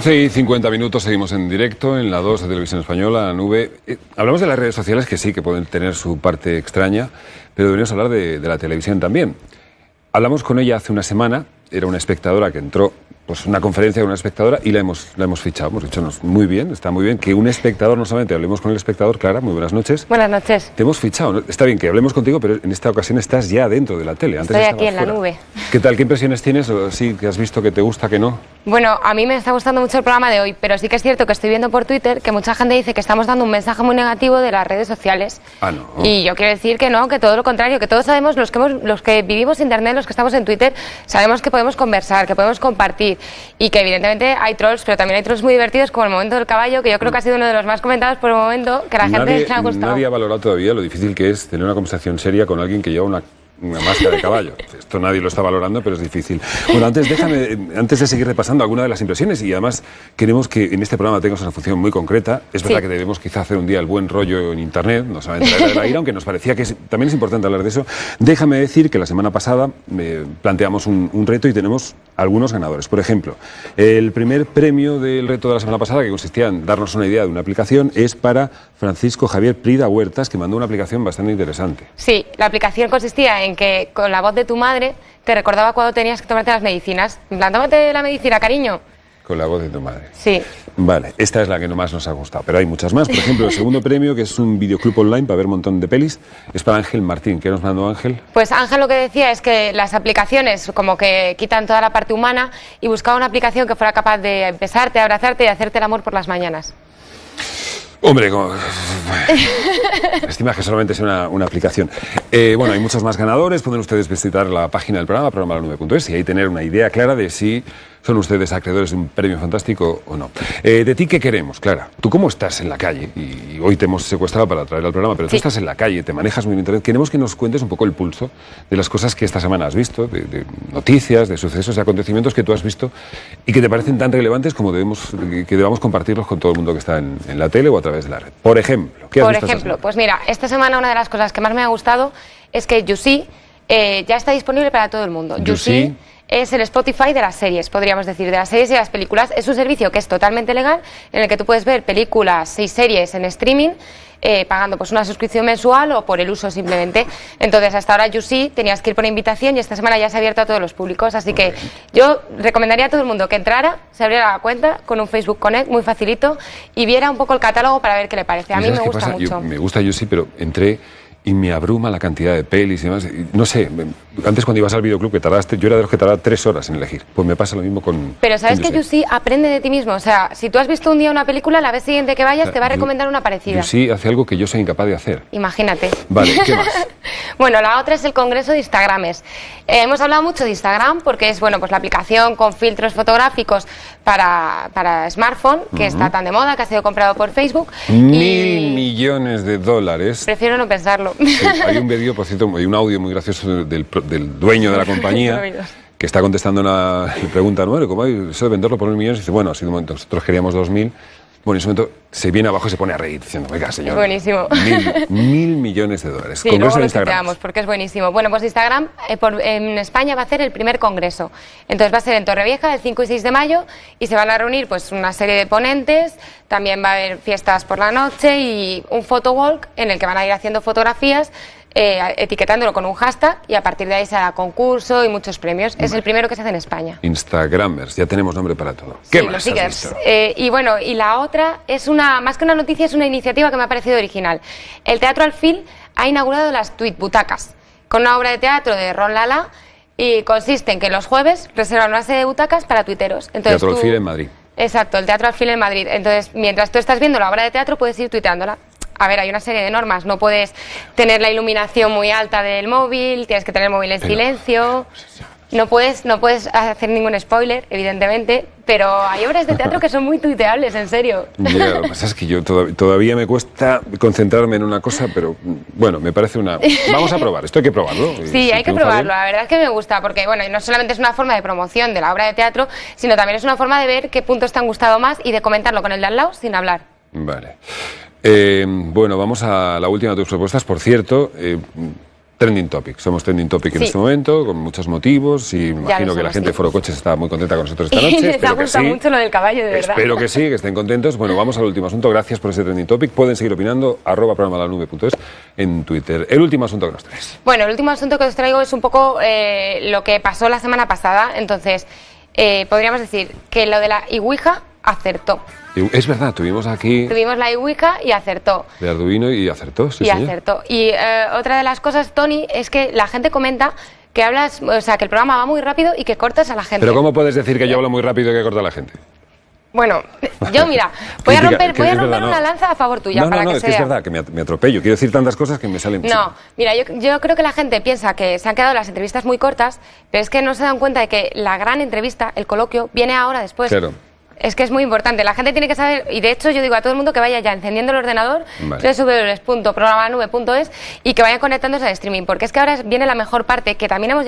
Y 50 minutos, seguimos en directo en la 2 de Televisión Española, la nube. Hablamos de las redes sociales, que sí, que pueden tener su parte extraña, pero deberíamos hablar de la televisión también. Hablamos con ella hace una semana, era una espectadora que entró, pues una conferencia de una espectadora y la hemos fichado. Hemos dicho, muy bien, está muy bien que un espectador, no solamente hablemos con el espectador. Clara, muy buenas noches. Buenas noches. Te hemos fichado, ¿no? Está bien que hablemos contigo, pero en esta ocasión estás ya dentro de la tele. Antes estoy aquí en la nube. ¿Qué tal? ¿Qué impresiones tienes? ¿O sí que has visto que te gusta, que no? Bueno, a mí me está gustando mucho el programa de hoy, pero sí que es cierto que estoy viendo por Twitter que mucha gente dice que estamos dando un mensaje muy negativo de las redes sociales. Ah, no. Y yo quiero decir que no, que todo lo contrario, que todos sabemos, los que vivimos Internet, los que estamos en Twitter, sabemos que podemos conversar, que podemos compartir y que evidentemente hay trolls, pero también hay trolls muy divertidos, como el momento del caballo, que yo creo que ha sido uno de los más comentados por el momento, que a la gente le ha gustado. Nadie ha valorado todavía lo difícil que es tener una conversación seria con alguien que lleva una máscara de caballo. Esto nadie lo está valorando, pero es difícil. Bueno, antes de seguir repasando algunas de las impresiones, y además queremos que en este programa tengamos una función muy concreta. Es verdad que debemos quizá hacer un día el buen rollo en Internet, no solamente traer al aire, aunque nos parecía que también es importante hablar de eso. Déjame decir que la semana pasada planteamos un reto y tenemos algunos ganadores. Por ejemplo, el primer premio del reto de la semana pasada, que consistía en darnos una idea de una aplicación, es para Francisco Javier Prida Huertas, que mandó una aplicación bastante interesante. Sí, la aplicación consistía en que con la voz de tu madre te recordaba cuando tenías que tomarte las medicinas. En plan, tómate la medicina, cariño. Con la voz de tu madre. Sí. Vale, esta es la que más nos ha gustado, pero hay muchas más. Por ejemplo, el segundo premio, que es un videoclub online para ver un montón de pelis, es para Ángel Martín. ¿Qué nos mandó Ángel? Pues Ángel lo que decía es que las aplicaciones como que quitan toda la parte humana y buscaba una aplicación que fuera capaz de besarte, abrazarte y hacerte el amor por las mañanas. Hombre, estima que solamente es una aplicación. Bueno, hay muchos más ganadores. Pueden ustedes visitar la página del programa, programalanube.es, y ahí tener una idea clara de si son ustedes acreedores de un premio fantástico o no. De ti, ¿qué queremos, Clara? ¿Tú cómo estás en la calle? Y hoy te hemos secuestrado para traer al programa, pero tú estás en la calle, te manejas muy en Internet. Queremos que nos cuentes un poco el pulso de las cosas que esta semana has visto, de noticias, de sucesos, de acontecimientos que tú has visto y que te parecen tan relevantes como que debamos compartirlos con todo el mundo que está en la tele o a través de la red. Por ejemplo, ¿qué has visto esta semana? Pues mira, esta semana una de las cosas que más me ha gustado es que YouSee ya está disponible para todo el mundo. YouSee es el Spotify de las series, podríamos decir, de las series y las películas. Es un servicio que es totalmente legal, en el que tú puedes ver películas, 6 series en streaming, pagando pues una suscripción mensual o por el uso simplemente. Entonces, hasta ahora YouSee tenías que ir por invitación y esta semana ya se ha abierto a todos los públicos, así que yo recomendaría a todo el mundo que entrara, se abriera la cuenta con un Facebook Connect muy facilito y viera un poco el catálogo para ver qué le parece. A mí me gusta mucho. Me gusta YouSee, pero entré y me abruma la cantidad de pelis y demás. No sé, antes cuando ibas al videoclub, que tardaste, yo era de los que tardaba 3 horas en elegir. Pues me pasa lo mismo con... Pero ¿sabes que YouSee aprende de ti mismo? O sea, si tú has visto un día una película, la vez siguiente que vayas te va a recomendar una parecida. YouSee hace algo que yo soy incapaz de hacer. Imagínate. Vale, ¿qué más? Bueno, la otra es el Congreso de Instagrames. Hemos hablado mucho de Instagram porque es pues la aplicación con filtros fotográficos para smartphone, que está tan de moda, que ha sido comprado por Facebook. 1.000 millones de dólares. Prefiero no pensarlo. Sí, hay un vídeo, por cierto, hay un audio muy gracioso del dueño de la compañía que está contestando una pregunta, ¿no? ¿Cómo hay eso de venderlo por 1.000 millones? Y dice, bueno, ha sido un momento, nosotros queríamos 2.000. Bueno, en ese momento se viene abajo y se pone a reír, diciendo, oiga, señor, buenísimo. 1.000 millones de dólares. Sí, luego lo tuiteamos, porque es buenísimo. Bueno, pues Instagram en España va a hacer el primer congreso. Entonces va a ser en Torrevieja, el 5 y 6 de mayo, y se van a reunir pues una serie de ponentes, también va a haber fiestas por la noche y un photowalk en el que van a ir haciendo fotografías, etiquetándolo con un hashtag y a partir de ahí se hará concurso y muchos premios. Es el primero que se hace en España. Instagramers, ya tenemos nombre para todo. ¿Qué más has visto? Y bueno, y la otra es más que una noticia, es una iniciativa que me ha parecido original. El Teatro Alfil ha inaugurado las Tweet Butacas, con una obra de teatro de Ron Lala, y consiste en que los jueves reservan una serie de butacas para tuiteros. Entonces, Teatro Alfil en Madrid. Exacto, el Teatro Alfil en Madrid. Entonces, mientras tú estás viendo la obra de teatro, puedes ir tuiteándola. A ver, hay una serie de normas, no puedes tener la iluminación muy alta del móvil, tienes que tener el móvil en silencio. No puedes hacer ningún spoiler, evidentemente, pero hay obras de teatro que son muy tuiteables, en serio. Ya, lo que pasa es que yo todavía me cuesta concentrarme en una cosa, pero bueno, me parece una... Vamos a probar, esto hay que probarlo. Sí, hay que probarlo, la verdad es que me gusta, porque bueno, no solamente es una forma de promoción de la obra de teatro, sino también es una forma de ver qué puntos te han gustado más y de comentarlo con el de al lado sin hablar. Vale. Bueno, vamos a la última de tus propuestas, por cierto... Trending Topic. Somos Trending Topic en este momento, con muchos motivos, y me imagino que la gente de Foro Coches está muy contenta con nosotros esta noche. Les ha gustado mucho lo del caballo, de verdad. Espero que sí, que estén contentos. Bueno, vamos al último asunto. Gracias por ese Trending Topic. Pueden seguir opinando, @programalanube.es en Twitter. El último asunto que nos traes. Bueno, el último asunto que os traigo es un poco lo que pasó la semana pasada. Entonces, podríamos decir que lo de la iWouija acertó. Es verdad, tuvimos la iWouija y acertó. De Arduino y acertó, sí, y señor. Acertó. Y otra de las cosas, Tony, es que la gente comenta que hablas, o sea, que el programa va muy rápido y que cortas a la gente. Pero ¿cómo puedes decir que yo hablo muy rápido y que corto a la gente? Bueno, yo mira, voy a romper una lanza a favor tuya. Es que es verdad, que me atropello. Quiero decir tantas cosas que me salen... No, mira, yo creo que la gente piensa que se han quedado las entrevistas muy cortas, pero es que no se dan cuenta de que la gran entrevista, el coloquio, viene ahora después. Claro. Es que es muy importante, la gente tiene que saber, y de hecho yo digo a todo el mundo que vaya ya encendiendo el ordenador, www.programalanube.es, y que vayan conectándose al streaming, porque es que ahora viene la mejor parte, que también hemos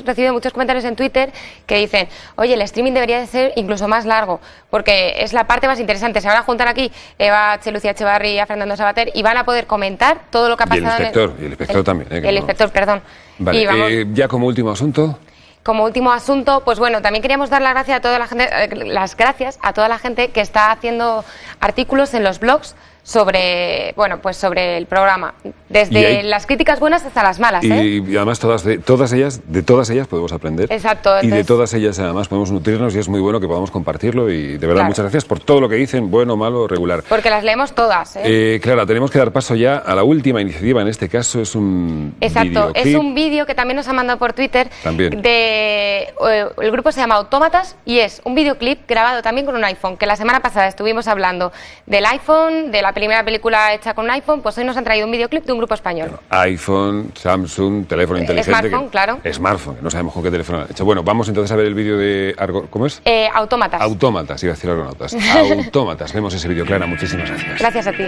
recibido muchos comentarios en Twitter que dicen, oye, el streaming debería de ser incluso más largo, porque es la parte más interesante. Se van a juntar aquí Eva H. Lucía Echevarri y Fernando Sabater y van a poder comentar todo lo que ha pasado. Y el inspector también. El inspector, perdón. Vale, y vamos, ya como último asunto... Como último asunto, pues bueno, también queríamos dar las gracias a toda la gente que está haciendo artículos en los blogs sobre, bueno, pues sobre el programa, desde las críticas buenas hasta las malas, y además de todas ellas podemos aprender. Exacto. Y de todas ellas además podemos nutrirnos, y es muy bueno que podamos compartirlo, y de verdad muchas gracias por todo lo que dicen, bueno, malo, regular. Porque las leemos todas, Claro, tenemos que dar paso ya a la última iniciativa, en este caso es un Exacto, es un vídeo que también nos han mandado por Twitter, el grupo se llama Autómatas, y es un videoclip grabado también con un iPhone, que la semana pasada estuvimos hablando del iPhone, de la primera película hecha con un iPhone, pues hoy nos han traído un videoclip de un grupo español. Bueno, iPhone, Samsung, teléfono inteligente. Smartphone, claro. Smartphone, que no sabemos con qué teléfono han hecho. Bueno, vamos entonces a ver el vídeo de ¿cómo es? Autómatas. Autómatas, iba a decir argonautas. Autómatas, vemos ese vídeo, Clara, muchísimas gracias. Gracias a ti.